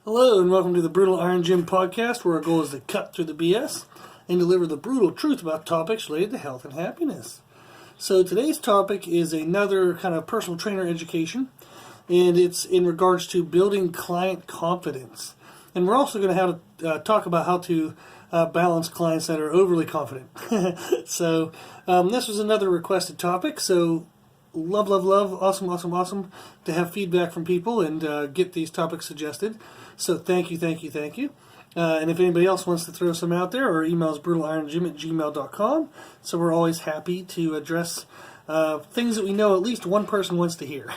Hello and welcome to the Brutal Iron Gym podcast, where our goal is to cut through the BS and deliver the brutal truth about topics related to health and happiness. So today's topic is another kind of personal trainer education, and it's in regards to building client confidence. And we're also going to have to talk about how to balance clients that are overly confident. So this was another requested topic, so love, awesome to have feedback from people and get these topics suggested. So thank you. And if anybody else wants to throw some out there, our email is brutalirongym@gmail.com. So we're always happy to address things that we know at least one person wants to hear.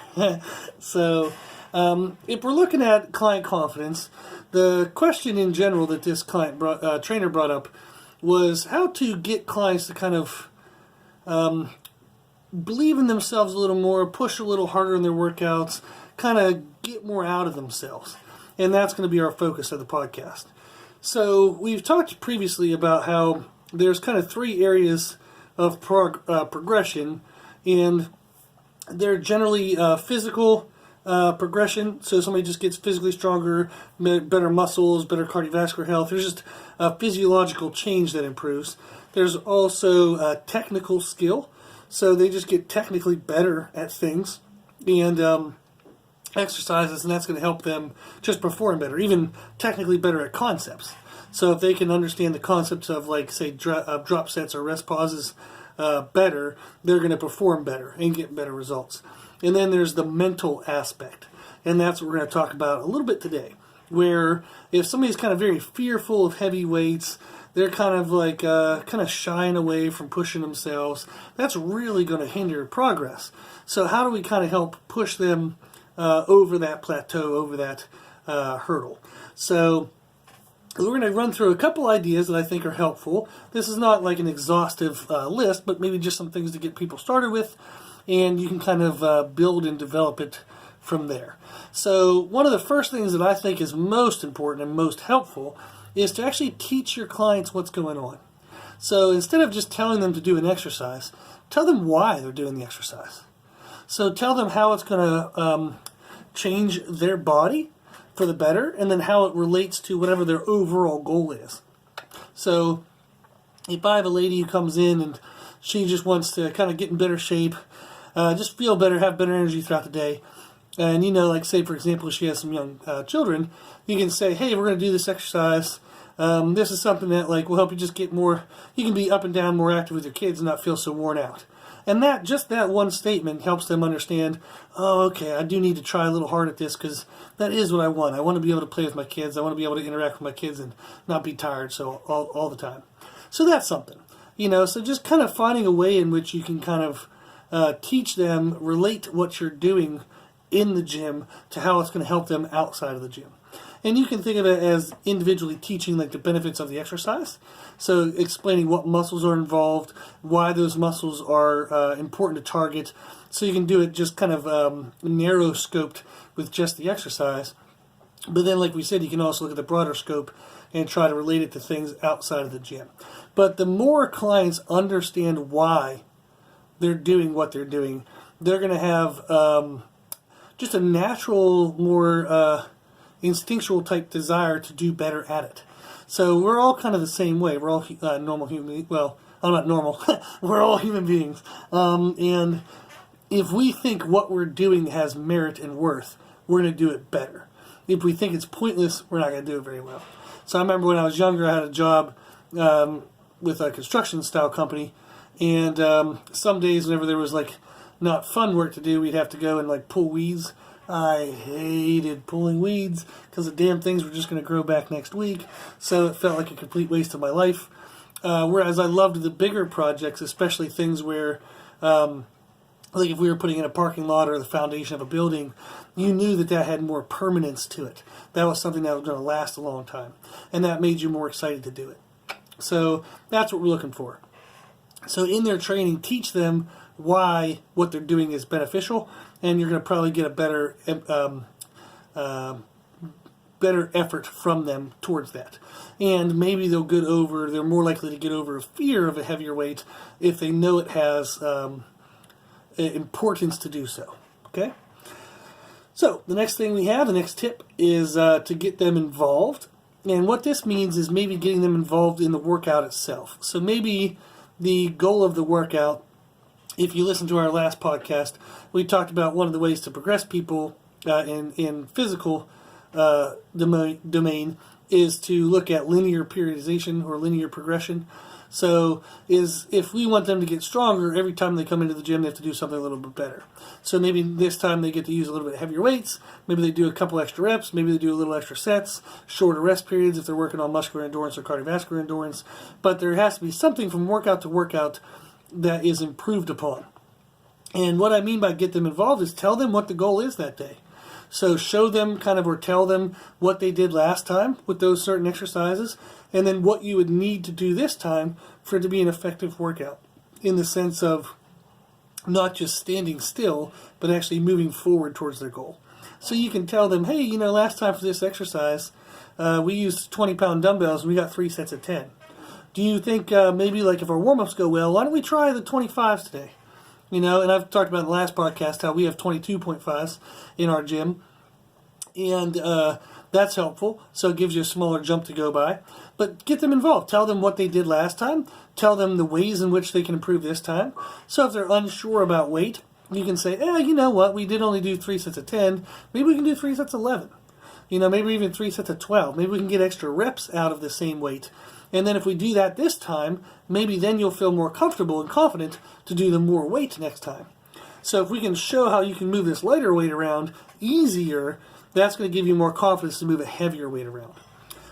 So if we're looking at client confidence, the question in general that this trainer brought up was how to get clients to kind of believe in themselves a little more, push a little harder in their workouts, kind of get more out of themselves. And that's going to be our focus of the podcast. So we've talked previously about how there's kind of three areas of progression, and they're generally physical progression. So somebody just gets physically stronger, better muscles, better cardiovascular health. There's just a physiological change that improves. There's also technical skill. So they just get technically better at things and exercises, and that's going to help them just perform better, even technically better at concepts. So if they can understand the concepts of, like, say, drop sets or rest pauses better, they're going to perform better and get better results. And then there's the mental aspect, and that's what we're going to talk about a little bit today, where if somebody's kind of very fearful of heavy weights, they're kind of like kind of shying away from pushing themselves, that's really going to hinder progress. So how do we kind of help push them over that plateau, over that hurdle? So we're going to run through a couple ideas that I think are helpful. This is not like an exhaustive list, but maybe just some things to get people started with, and you can kind of build and develop it from there. So one of the first things that I think is most important and most helpful is to actually teach your clients what's going on. So instead of just telling them to do an exercise, tell them why they're doing the exercise. So tell them how it's going to change their body for the better, and then how it relates to whatever their overall goal is. So if I have a lady who comes in and she just wants to kind of get in better shape, just feel better, have better energy throughout the day, and like say for example she has some young children, you can say, hey, we're going to do this exercise. This is something that will help you just get more, you can be up and down, more active with your kids and not feel so worn out. And that one statement helps them understand, oh, okay, I do need to try a little hard at this because that is what I want. I want to be able to play with my kids. I want to be able to interact with my kids and not be tired all the time. So that's something. So just kind of finding a way in which you can kind of teach them, relate what you're doing in the gym to how it's going to help them outside of the gym. And you can think of it as individually teaching the benefits of the exercise. So explaining what muscles are involved, why those muscles are important to target. So you can do it just kind of narrow scoped with just the exercise. But then, like we said, you can also look at the broader scope and try to relate it to things outside of the gym. But the more clients understand why they're doing what they're doing, they're going to have just a natural, more instinctual type desire to do better at it. So we're all kind of the same way. We're all normal human. Well, I'm not normal. We're all human beings. And if we think what we're doing has merit and worth, we're going to do it better. If we think it's pointless, we're not going to do it very well. So I remember when I was younger, I had a job with a construction style company, and some days whenever there was not fun work to do, we'd have to go and pull weeds. I hated pulling weeds because the damn things were just going to grow back next week. So it felt like a complete waste of my life. Whereas I loved the bigger projects, especially things where, if we were putting in a parking lot or the foundation of a building, you knew that had more permanence to it. That was something that was going to last a long time. And that made you more excited to do it. So that's what we're looking for. So in their training, teach them why what they're doing is beneficial, and you're going to probably get a better effort from them towards that. And maybe they're more likely to get over a fear of a heavier weight if they know it has importance to do so. Okay? So the next thing we have, the next tip, is to get them involved. And what this means is maybe getting them involved in the workout itself. So maybe the goal of the workout, if you listen to our last podcast, we talked about one of the ways to progress people in physical domain is to look at linear periodization or linear progression. So if we want them to get stronger, every time they come into the gym, they have to do something a little bit better. So maybe this time they get to use a little bit heavier weights. Maybe they do a couple extra reps. Maybe they do a little extra sets, shorter rest periods if they're working on muscular endurance or cardiovascular endurance. But there has to be something from workout to workout that is improved upon. And what I mean by get them involved is tell them what the goal is that day. So show them or tell them what they did last time with those certain exercises, and then what you would need to do this time for it to be an effective workout, in the sense of not just standing still, but actually moving forward towards their goal. So you can tell them, hey, last time for this exercise, we used 20-pound dumbbells and we got 3 sets of 10. Do you think maybe if our warm-ups go well, why don't we try the 25s today? And I've talked about in the last podcast how we have 22.5s in our gym. And that's helpful. So it gives you a smaller jump to go by. But get them involved. Tell them what they did last time. Tell them the ways in which they can improve this time. So if they're unsure about weight, you can say, you know what? We did only do 3 sets of 10. Maybe we can do 3 sets of 11. Maybe even 3 sets of 12. Maybe we can get extra reps out of the same weight. And then if we do that this time, maybe then you'll feel more comfortable and confident to do the more weight next time. So if we can show how you can move this lighter weight around easier, that's going to give you more confidence to move a heavier weight around.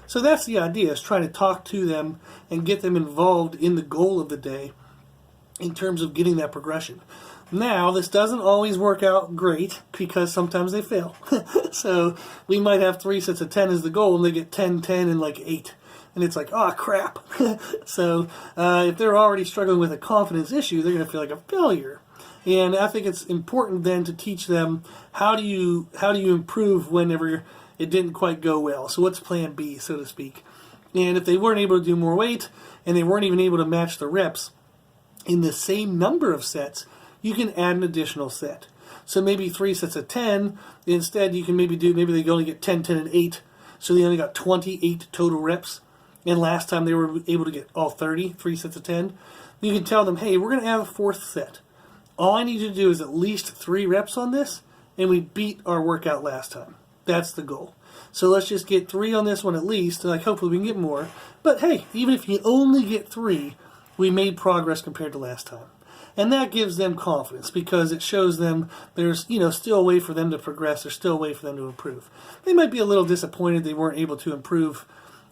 So that's the idea, is trying to talk to them and get them involved in the goal of the day in terms of getting that progression. Now, this doesn't always work out great because sometimes they fail. So we might have 3 sets of 10 as the goal and they get 10, 10, and 8. And it's like, oh, crap. So if they're already struggling with a confidence issue, they're going to feel like a failure. And I think it's important then to teach them how do you improve whenever it didn't quite go well. So what's plan B, so to speak? And if they weren't able to do more weight and they weren't even able to match the reps in the same number of sets, you can add an additional set. So maybe 3 sets of 10. Instead, you can maybe they only get 10, 10, and 8. So they only got 28 total reps. And last time they were able to get all 30, 3 sets of 10. You can tell them, hey, we're going to have a 4th set. All I need you to do is at least 3 reps on this, and we beat our workout last time. That's the goal. So let's just get 3 on this one at least, and hopefully we can get more. But hey, even if you only get 3, we made progress compared to last time. And that gives them confidence because it shows them there's, still a way for them to progress. There's still a way for them to improve. They might be a little disappointed they weren't able to improve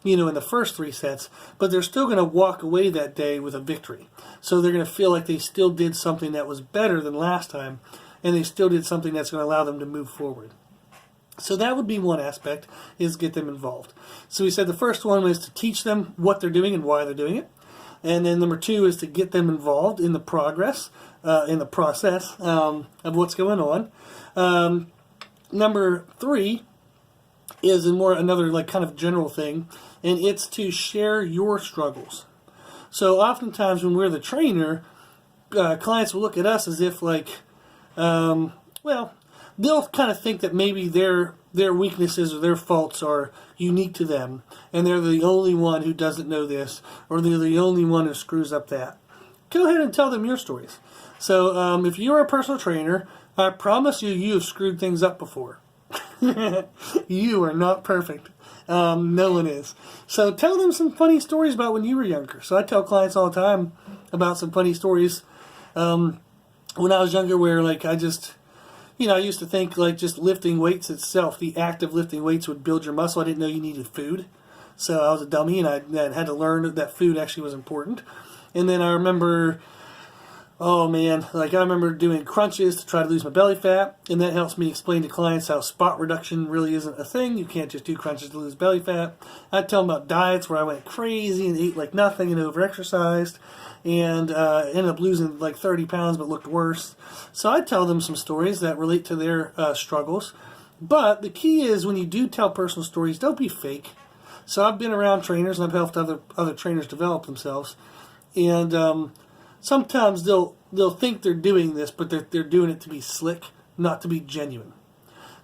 in the first 3 sets, but they're still going to walk away that day with a victory. So they're going to feel like they still did something that was better than last time, and they still did something that's going to allow them to move forward. So that would be one aspect, is get them involved. So we said the first one was to teach them what they're doing and why they're doing it. And then number 2 is to get them involved in the process of what's going on. Number 3 is another kind of general thing, and it's to share your struggles. So oftentimes when we're the trainer, clients will look at us as if they'll kind of think that maybe their weaknesses or their faults are unique to them, and they're the only one who doesn't know this, or they're the only one who screws up that. Go ahead and tell them your stories. So if you're a personal trainer, I promise you have screwed things up before. You are not perfect. No one is. So tell them some funny stories about when you were younger. So I tell clients all the time about some funny stories when I was younger where I used to think just lifting weights itself, the act of lifting weights would build your muscle. I didn't know you needed food. So I was a dummy and I had to learn that food actually was important. And then I remember, I remember doing crunches to try to lose my belly fat, and that helps me explain to clients how spot reduction really isn't a thing. You can't just do crunches to lose belly fat. I'd tell them about diets where I went crazy and ate like nothing and overexercised, and ended up losing 30 pounds but looked worse. So I'd tell them some stories that relate to their struggles. But the key is when you do tell personal stories, don't be fake. So I've been around trainers and I've helped other trainers develop themselves, and sometimes they'll think they're doing this, but they're doing it to be slick, not to be genuine.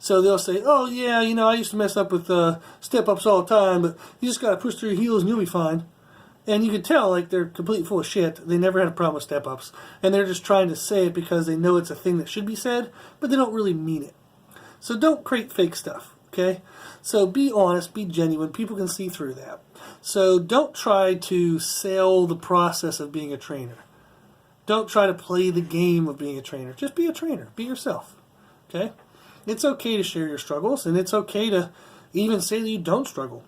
So they'll say, oh yeah, I used to mess up with step-ups all the time, but you just got to push through your heels and you'll be fine. And you can tell, like, they're completely full of shit. They never had a problem with step-ups. And they're just trying to say it because they know it's a thing that should be said, but they don't really mean it. So don't create fake stuff, okay? So be honest, be genuine. People can see through that. So don't try to sell the process of being a trainer. Don't try to play the game of being a trainer. Just be a trainer. Be yourself, okay? It's okay to share your struggles, and it's okay to even say that you don't struggle.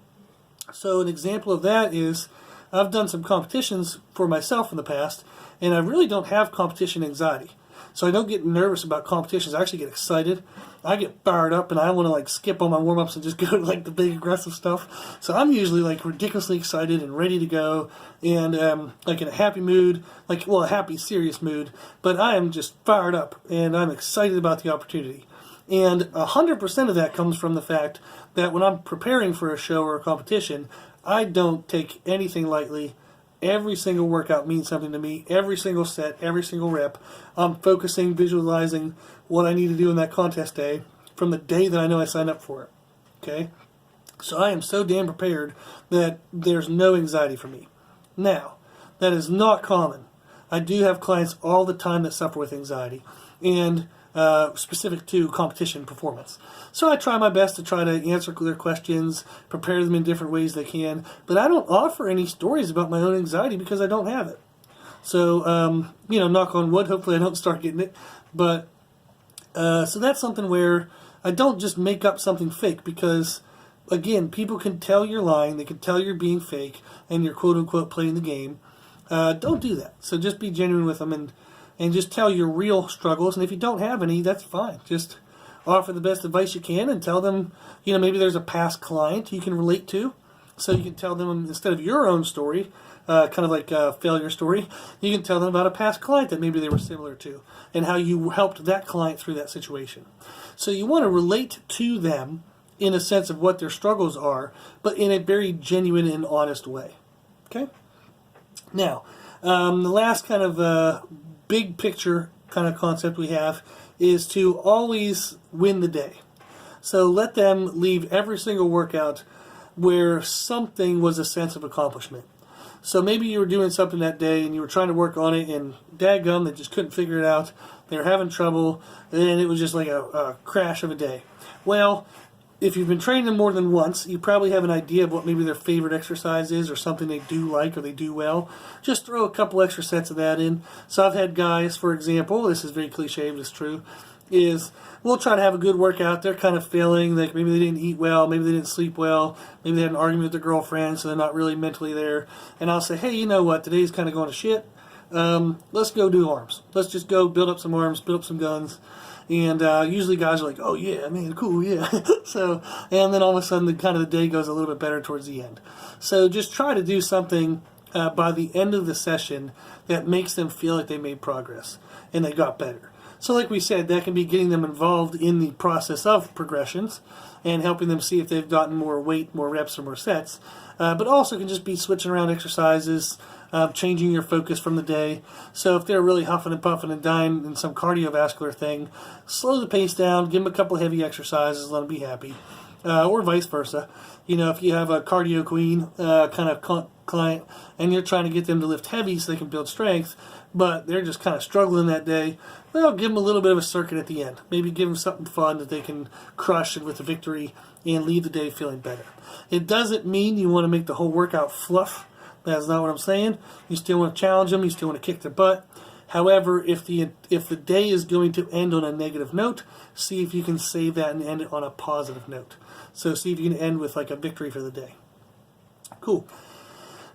So an example of that is I've done some competitions for myself in the past, and I really don't have competition anxiety. So I don't get nervous about competitions. I actually get excited. I get fired up, and I want to like skip all my warm-ups and just go to like the big aggressive stuff. So I'm usually like ridiculously excited and ready to go, and like in a happy mood, a happy, serious mood. But I am just fired up, and I'm excited about the opportunity. And 100% of that comes from the fact that when I'm preparing for a show or a competition, I don't take anything lightly. Every single workout means something to me. Every single set, every single rep. I'm focusing, visualizing what I need to do in that contest day from the day that I know I signed up for it. Okay? So I am so damn prepared that there's no anxiety for me. Now, that is not common. I do have clients all the time that suffer with anxiety, and specific to competition performance. So I try my best to try to answer their questions, prepare them in different ways they can, but I don't offer any stories about my own anxiety because I don't have it. So, knock on wood, hopefully I don't start getting it. But, so that's something where I don't just make up something fake because, again, people can tell you're lying, they can tell you're being fake, and you're quote-unquote playing the game. Don't do that. So just be genuine with them and just tell your real struggles. And if you don't have any, that's fine. Just offer the best advice you can and tell them, maybe there's a past client you can relate to. So you can tell them, instead of your own story, kind of like a failure story, you can tell them about a past client that maybe they were similar to and how you helped that client through that situation. So you want to relate to them in a sense of what their struggles are, but in a very genuine and honest way. Okay? Now, the last kind of big picture kind of concept we have is to always win the day. So let them leave every single workout where something was a sense of accomplishment. So maybe you were doing something that day and you were trying to work on it, and dadgum, they just couldn't figure it out. They were having trouble, and it was just like a crash of a day. Well, if you've been training them more than once, you probably have an idea of what maybe their favorite exercise is or something they do like or they do well. Just throw a couple extra sets of that in. So I've had guys, for example, this is very cliche, but it's true, is we'll try to have a good workout. They're kind of failing. Like maybe they didn't eat well, maybe they didn't sleep well, maybe they had an argument with their girlfriend, so they're not really mentally there. And I'll say, hey, you know what, today's kind of going to shit. Let's go do arms. Let's just go build up some arms, build up some guns. And usually guys are like, oh yeah, man, cool, yeah. So, and then all of a sudden the day goes a little bit better towards the end. So just try to do something by the end of the session that makes them feel like they made progress and they got better. So like we said, that can be getting them involved in the process of progressions and helping them see if they've gotten more weight, more reps, or more sets. But also can just be switching around exercises, changing your focus from the day. So if they're really huffing and puffing and dying in some cardiovascular thing, slow the pace down, give them a couple heavy exercises, let them be happy. Or vice versa. If you have a cardio queen kind of client and you're trying to get them to lift heavy so they can build strength, but they're just kind of struggling that day, well, give them a little bit of a circuit at the end. Maybe give them something fun that they can crush with a victory and leave the day feeling better. It doesn't mean you want to make the whole workout fluff. That's not what I'm saying. You still want to challenge them. You still want to kick their butt. However, if the day is going to end on a negative note, see if you can save that and end it on a positive note. So see if you can end with like a victory for the day. Cool.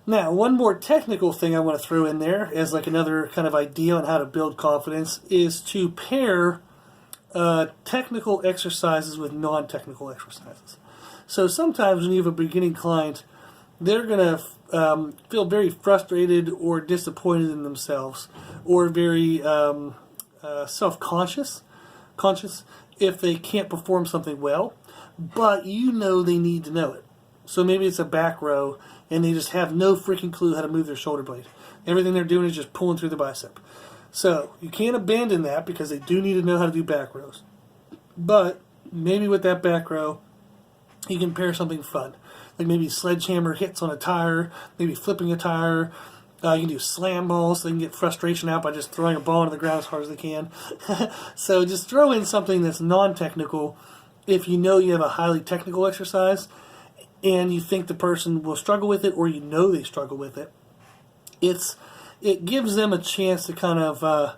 Now, one more technical thing I want to throw in there as like another kind of idea on how to build confidence is to pair technical exercises with non-technical exercises. So sometimes when you have a beginning client, they're going to feel very frustrated or disappointed in themselves or very self-conscious if they can't perform something well, but they need to know it. So maybe it's a back row and they just have no freaking clue how to move their shoulder blade. Everything they're doing is just pulling through the bicep. So you can't abandon that because they do need to know how to do back rows. But maybe with that back row, you can pair something fun. Like maybe sledgehammer hits on a tire, maybe flipping a tire. You can do slam balls so they can get frustration out by just throwing a ball into the ground as hard as they can. So just throw in something that's non-technical if you know you have a highly technical exercise and you think the person will struggle with it or you know they struggle with it. It gives them a chance to kind of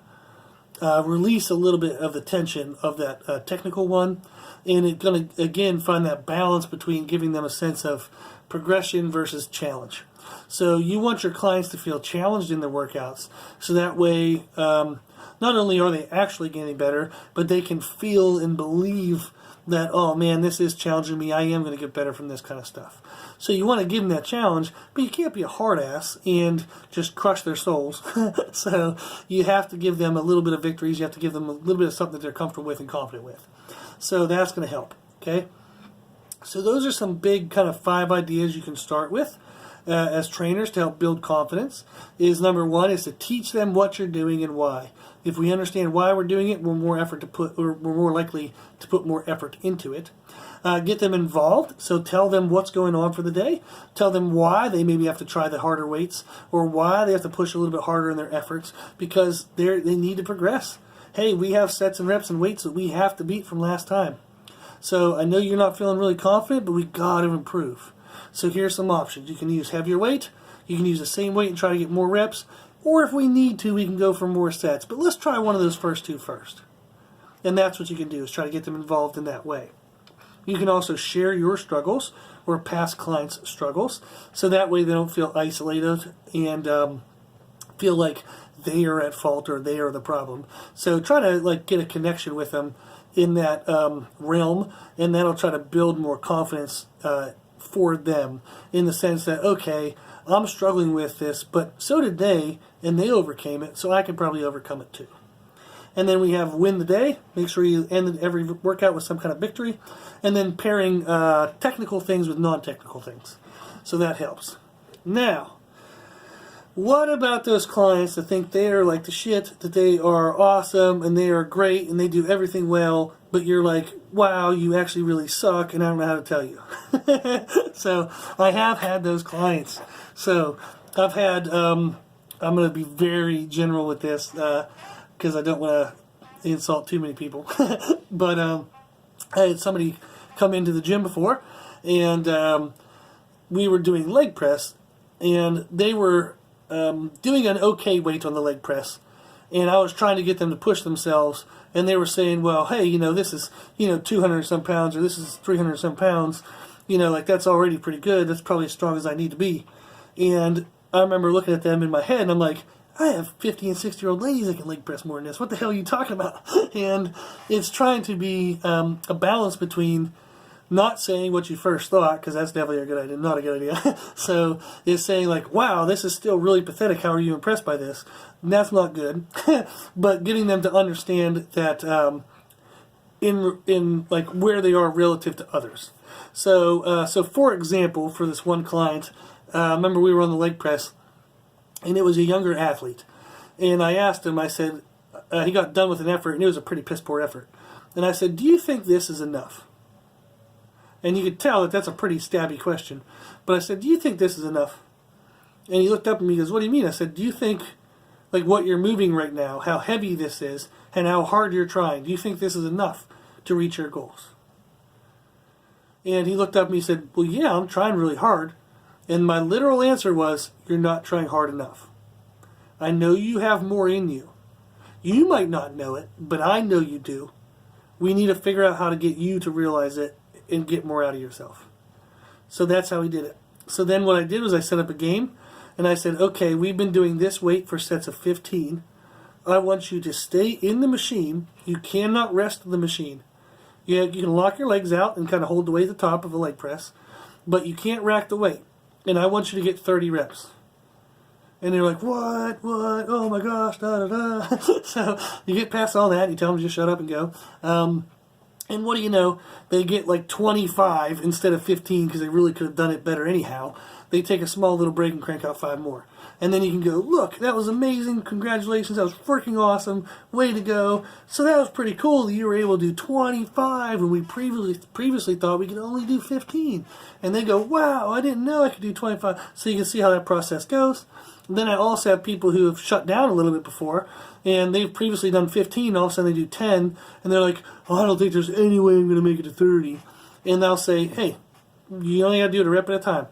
release a little bit of the tension of that technical one, and it's going to, again, find that balance between giving them a sense of progression versus challenge. So you want your clients to feel challenged in their workouts, so that way not only are they actually getting better, but they can feel and believe that, oh man, this is challenging me, I am going to get better from this kind of stuff. So you want to give them that challenge, but you can't be a hard ass and just crush their souls. So you have to give them a little bit of victories, you have to give them a little bit of something that they're comfortable with and confident with. So that's going to help, okay? So those are some big kind of 5 ideas you can start with as trainers to help build confidence. Is number 1 is to teach them what you're doing and why. If we understand why we're doing it, we're more likely to put more effort into it. Get them involved, so tell them what's going on for the day. Tell them why they maybe have to try the harder weights or why they have to push a little bit harder in their efforts because they need to progress. Hey, we have sets and reps and weights that we have to beat from last time. So I know you're not feeling really confident, but we got to improve. So here's some options. You can use heavier weight. You can use the same weight and try to get more reps. Or if we need to, we can go for more sets. But let's try one of those first 2 first. And that's what you can do, is try to get them involved in that way. You can also share your struggles or past clients' struggles. So that way they don't feel isolated and feel like they are at fault or they are the problem. So try to get a connection with them in that realm, and that'll try to build more confidence for them in the sense that, okay, I'm struggling with this, but so did they, and they overcame it, so I can probably overcome it too. And then we have win the day. Make sure you end every workout with some kind of victory. And then pairing technical things with non-technical things. So that helps. Now, what about those clients that think they are like the shit, that they are awesome, and they are great, and they do everything well, but you're like, wow, you actually really suck, and I don't know how to tell you. So I have had those clients. So I've had, I'm going to be very general with this because I don't want to insult too many people. But I had somebody come into the gym before, and we were doing leg press, and they were doing an okay weight on the leg press, and I was trying to get them to push themselves, and they were saying, well, hey, this is 200 and some pounds, or this is 300 and some pounds, that's already pretty good, that's probably as strong as I need to be. And I remember looking at them in my head, and I'm like, I have 50 and 60-year-old ladies that can leg press more than this. What the hell are you talking about? And it's trying to be a balance between not saying what you first thought, because that's definitely a good idea, not a good idea. So it's saying wow, this is still really pathetic. How are you impressed by this? And that's not good. But getting them to understand that in where they are relative to others. So for example, for this one client, remember we were on the leg press, and it was a younger athlete. And I asked him, I said, he got done with an effort, and it was a pretty piss poor effort. And I said, do you think this is enough? And you could tell that that's a pretty stabby question. But I said, do you think this is enough? And he looked up at me and goes, what do you mean? I said, do you think, what you're moving right now, how heavy this is, and how hard you're trying, do you think this is enough to reach your goals? And he looked up at me and said, well, yeah, I'm trying really hard. And my literal answer was, you're not trying hard enough. I know you have more in you. You might not know it, but I know you do. We need to figure out how to get you to realize it and get more out of yourself. So that's how he did it. So then what I did was I set up a game, and I said, okay, we've been doing this weight for sets of 15. I want you to stay in the machine. You cannot rest the machine. You can lock your legs out and kind of hold the weight at the top of a leg press, but you can't rack the weight. And I want you to get 30 reps. And they're like, what, oh my gosh, da-da-da. So you get past all that, and you tell them to just shut up and go. And what do you know? They get 25 instead of 15 because they really could have done it better anyhow. They take a small little break and crank out 5 more. And then you can go, look, that was amazing. Congratulations. That was freaking awesome. Way to go. So that was pretty cool. You were able to do 25 when we previously thought we could only do 15. And they go, wow, I didn't know I could do 25. So you can see how that process goes. And then I also have people who have shut down a little bit before, and they've previously done 15, and all of a sudden they do 10, and they're like, oh, I don't think there's any way I'm going to make it to 30. And they'll say, hey, you only got to do it a rep at a time.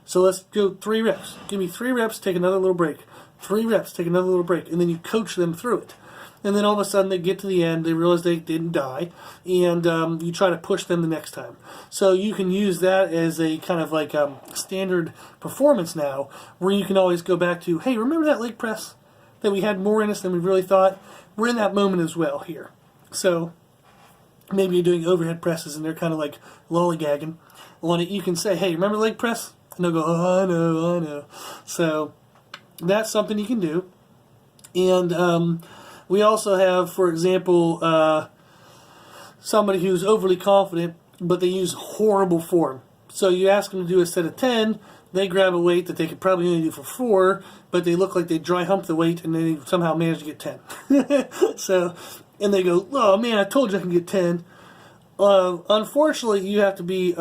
So let's go 3 reps. Give me 3 reps, take another little break. 3 reps, take another little break. And then you coach them through it. And then all of a sudden they get to the end, they realize they didn't die, and you try to push them the next time. So you can use that as a kind of like standard performance now, where you can always go back to, hey, remember that leg press that we had more in us than we really thought? We're in that moment as well here. So maybe you're doing overhead presses and they're kind of like lollygagging on it. You can say, hey, remember leg press? And they'll go, oh, I know. So that's something you can do. And we also have, for example, somebody who's overly confident, but they use horrible form. So you ask them to do a set of 10, they grab a weight that they could probably only do for 4, but they look like they dry hump the weight and they somehow manage to get 10. So, and they go, oh man, I told you I can get 10. Unfortunately, you have to be,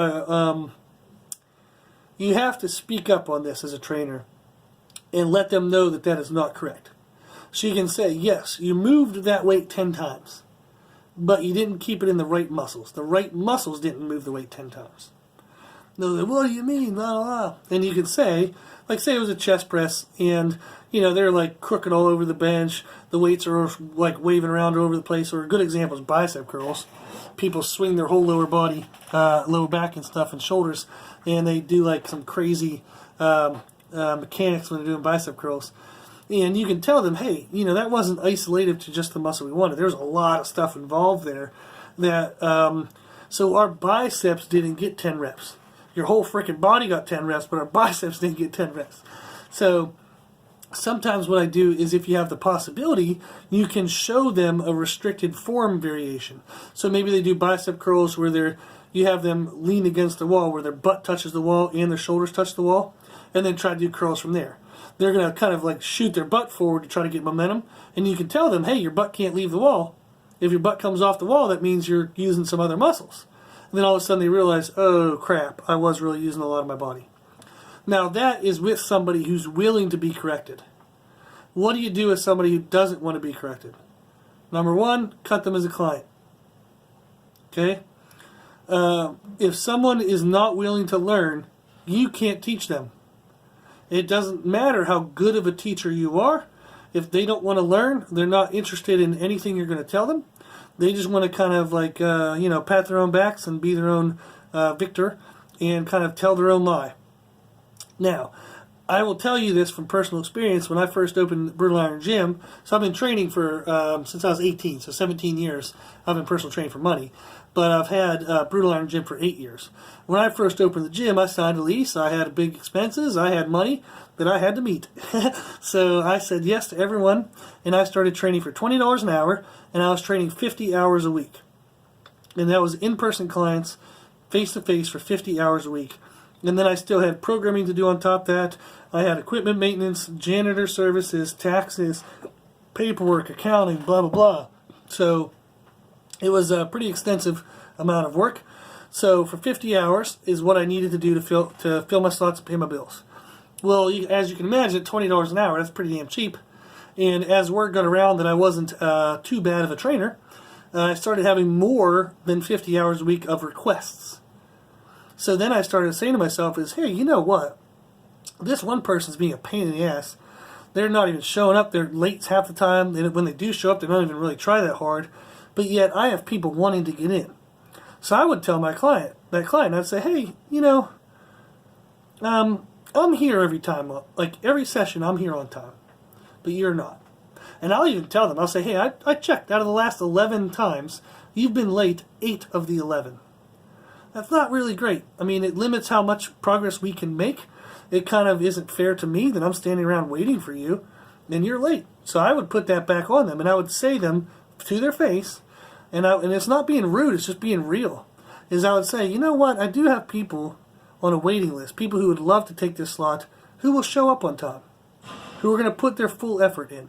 you have to speak up on this as a trainer and let them know that that is not correct. So you can say, yes, you moved that weight 10 times, but you didn't keep it in the right muscles. The right muscles didn't move the weight 10 times. They'll say, what do you mean? Blah, blah, blah. And you can say, like say it was a chest press, and they're like crooked all over the bench. The weights are like waving around all over the place. Or a good example is bicep curls. People swing their whole lower body, lower back and stuff, and shoulders, and they do like some crazy mechanics when they're doing bicep curls. And you can tell them, hey, that wasn't isolated to just the muscle we wanted. There's a lot of stuff involved there. So our biceps didn't get 10 reps. Your whole freaking body got 10 reps, but our biceps didn't get 10 reps. So sometimes what I do is, if you have the possibility, you can show them a restricted form variation. So maybe they do bicep curls where you have them lean against the wall, where their butt touches the wall and their shoulders touch the wall, and then try to do curls from there. They're going to kind of like shoot their butt forward to try to get momentum, and you can tell them, hey, your butt can't leave the wall. If your butt comes off the wall, that means you're using some other muscles. And then all of a sudden they realize, oh crap, I was really using a lot of my body. Now that is with somebody who's willing to be corrected. What do you do with somebody who doesn't want to be corrected? Number 1, cut them as a client. Okay? If someone is not willing to learn, you can't teach them. It doesn't matter how good of a teacher you are. If they don't want to learn, they're not interested in anything you're going to tell them. They just want to kind of like, pat their own backs and be their own victor and kind of tell their own lie. Now, I will tell you this from personal experience. When I first opened Brutal Iron Gym, so I've been training for since I was 18, so 17 years. I've been personal training for money. But I've had Brutal Iron Gym for 8 years. When I first opened the gym, I signed a lease. I had big expenses. I had money that I had to meet. So I said yes to everyone, and I started training for $20 an hour, and I was training 50 hours a week. And that was in-person clients, face-to-face for 50 hours a week. And then I still had programming to do on top of that. I had equipment maintenance, janitor services, taxes, paperwork, accounting, blah, blah, blah. So it was a pretty extensive amount of work. So for 50 hours is what I needed to do to fill my slots and pay my bills. Well, as you can imagine, $20 an hour, that's pretty damn cheap. And as word got around that I wasn't too bad of a trainer, I started having more than 50 hours a week of requests. So then I started saying to myself hey, you know what? This one person's being a pain in the ass. They're not even showing up. They're late half the time. And when they do show up, they don't even really try that hard. But yet I have people wanting to get in. So I would tell that client, I'd say, hey, I'm here every time. Like every session, I'm here on time. But you're not. And I'll even tell them, I'll say, hey, I checked. Out of the last 11 times, you've been late 8 of the 11. That's not really great. I mean, it limits how much progress we can make. It kind of isn't fair to me that I'm standing around waiting for you, and you're late. So I would put that back on them, and I would say them to their face, and it's not being rude, it's just being real. Is I would say, you know what, I do have people on a waiting list, people who would love to take this slot, who will show up on time. who are going to put their full effort in.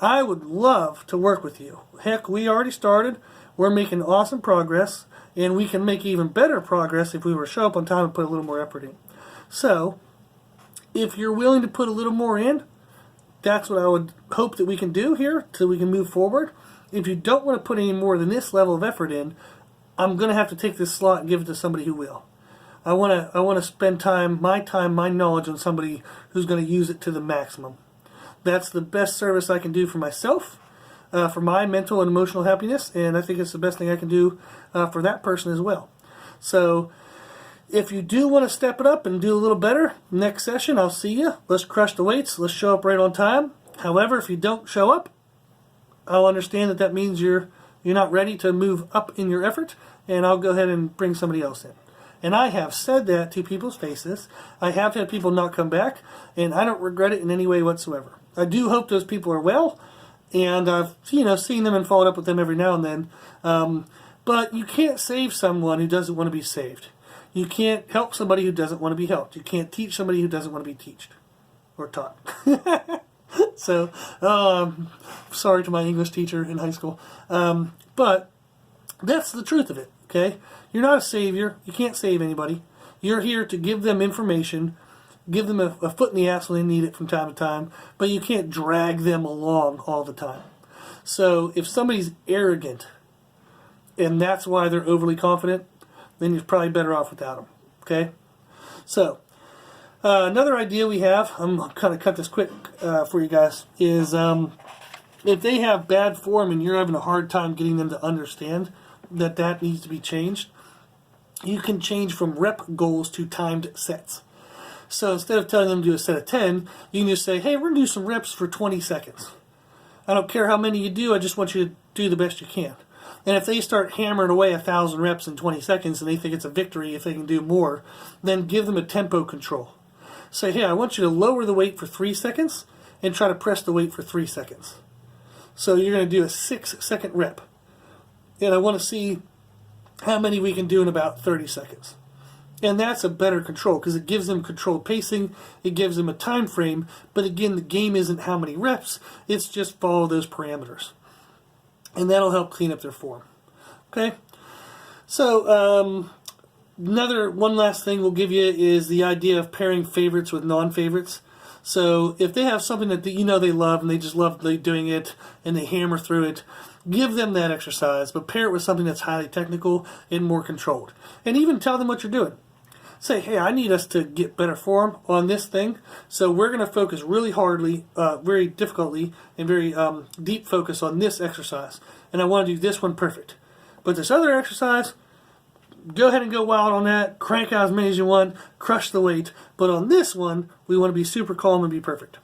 I would love to work with you. Heck, we already started. We're making awesome progress, and we can make even better progress if we were to show up on time and put a little more effort in. So, if you're willing to put a little more in, that's what I would hope that we can do here so we can move forward. If you don't want to put any more than this level of effort in, I'm going to have to take this slot and give it to somebody who will. I want to spend my knowledge on somebody who's going to use it to the maximum. That's the best service I can do for myself, for my mental and emotional happiness, and I think it's the best thing I can do for that person as well. So, if you do want to step it up and do a little better, next session I'll see you. Let's crush the weights. Let's show up right on time. However, if you don't show up, I'll understand that means you're not ready to move up in your effort, and I'll go ahead and bring somebody else in. And I have said that to people's faces. I have had people not come back, and I don't regret it in any way whatsoever. I do hope those people are well, and I've seen them and followed up with them every now and then. But you can't save someone who doesn't want to be saved. You can't help somebody who doesn't want to be helped. You can't teach somebody who doesn't want to be taught or taught. So, sorry to my English teacher in high school. But that's the truth of it, okay? You're not a savior. You can't save anybody. You're here to give them information, give them a foot in the ass when they need it from time to time, but you can't drag them along all the time. So if somebody's arrogant, and that's why they're overly confident, then you're probably better off without them, okay? So, another idea we have, I'm going to kind of cut this quick for you guys, is if they have bad form and you're having a hard time getting them to understand that needs to be changed, you can change from rep goals to timed sets. So instead of telling them to do a set of 10, you can just say, hey, we're going to do some reps for 20 seconds. I don't care how many you do, I just want you to do the best you can. And if they start hammering away 1,000 reps in 20 seconds and they think it's a victory if they can do more, then give them a tempo control. Say, hey, I want you to lower the weight for 3 seconds and try to press the weight for 3 seconds. So you're going to do a 6-second rep. And I want to see how many we can do in about 30 seconds. And that's a better control because it gives them controlled pacing, it gives them a time frame, but again, the game isn't how many reps, it's just follow those parameters. And that'll help clean up their form. Okay? So, one last thing we'll give you is the idea of pairing favorites with non-favorites. So if they have something that they love and they just love doing it and they hammer through it, give them that exercise, but pair it with something that's highly technical and more controlled. And even tell them what you're doing. Say, hey, I need us to get better form on this thing, so we're going to focus really hardly, very difficultly, and very deep focus on this exercise. And I want to do this one perfect. But this other exercise, go ahead and go wild on that, crank out as many as you want, crush the weight. But on this one, we want to be super calm and be perfect.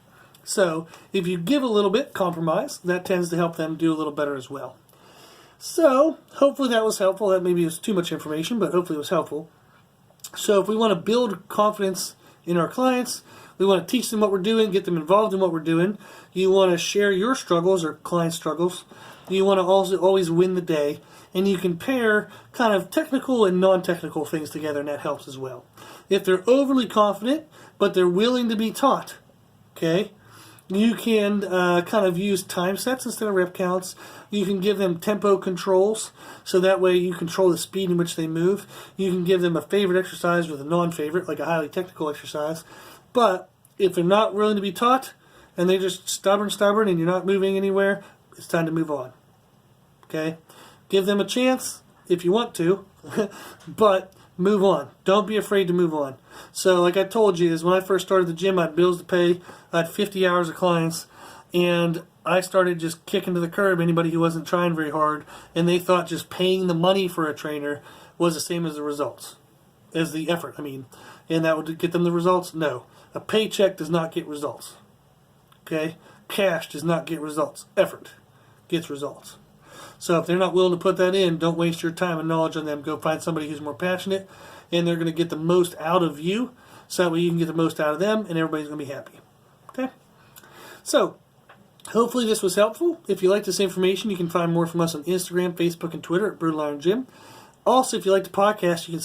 So if you give a little bit compromise, that tends to help them do a little better as well. So hopefully that was helpful. That maybe was too much information, but hopefully it was helpful. So if we want to build confidence in our clients, we want to teach them what we're doing, get them involved in what we're doing. You want to share your struggles or client struggles. You want to also always win the day. And you can pair kind of technical and non-technical things together, and that helps as well. If they're overly confident, but they're willing to be taught, okay, you can kind of use time sets instead of rep counts. You can give them tempo controls, so that way you control the speed in which they move. You can give them a favorite exercise with a non-favorite, like a highly technical exercise. But if they're not willing to be taught, and they're just stubborn, and you're not moving anywhere, it's time to move on. Okay? Give them a chance if you want to, but move on. Don't be afraid to move on. So like I told you, is when I first started the gym, I had bills to pay. I had 50 hours of clients, and I started just kicking to the curb anybody who wasn't trying very hard, and they thought just paying the money for a trainer was the same as the results, as the effort, and that would get them the results? No. A paycheck does not get results. Okay? Cash does not get results. Effort gets results. So if they're not willing to put that in, don't waste your time and knowledge on them. Go find somebody who's more passionate, and they're going to get the most out of you, so that way you can get the most out of them, and everybody's going to be happy. Okay? So, hopefully this was helpful. If you like this information, you can find more from us on Instagram, Facebook, and Twitter at Brutal Iron Gym. Also, if you like the podcast, you can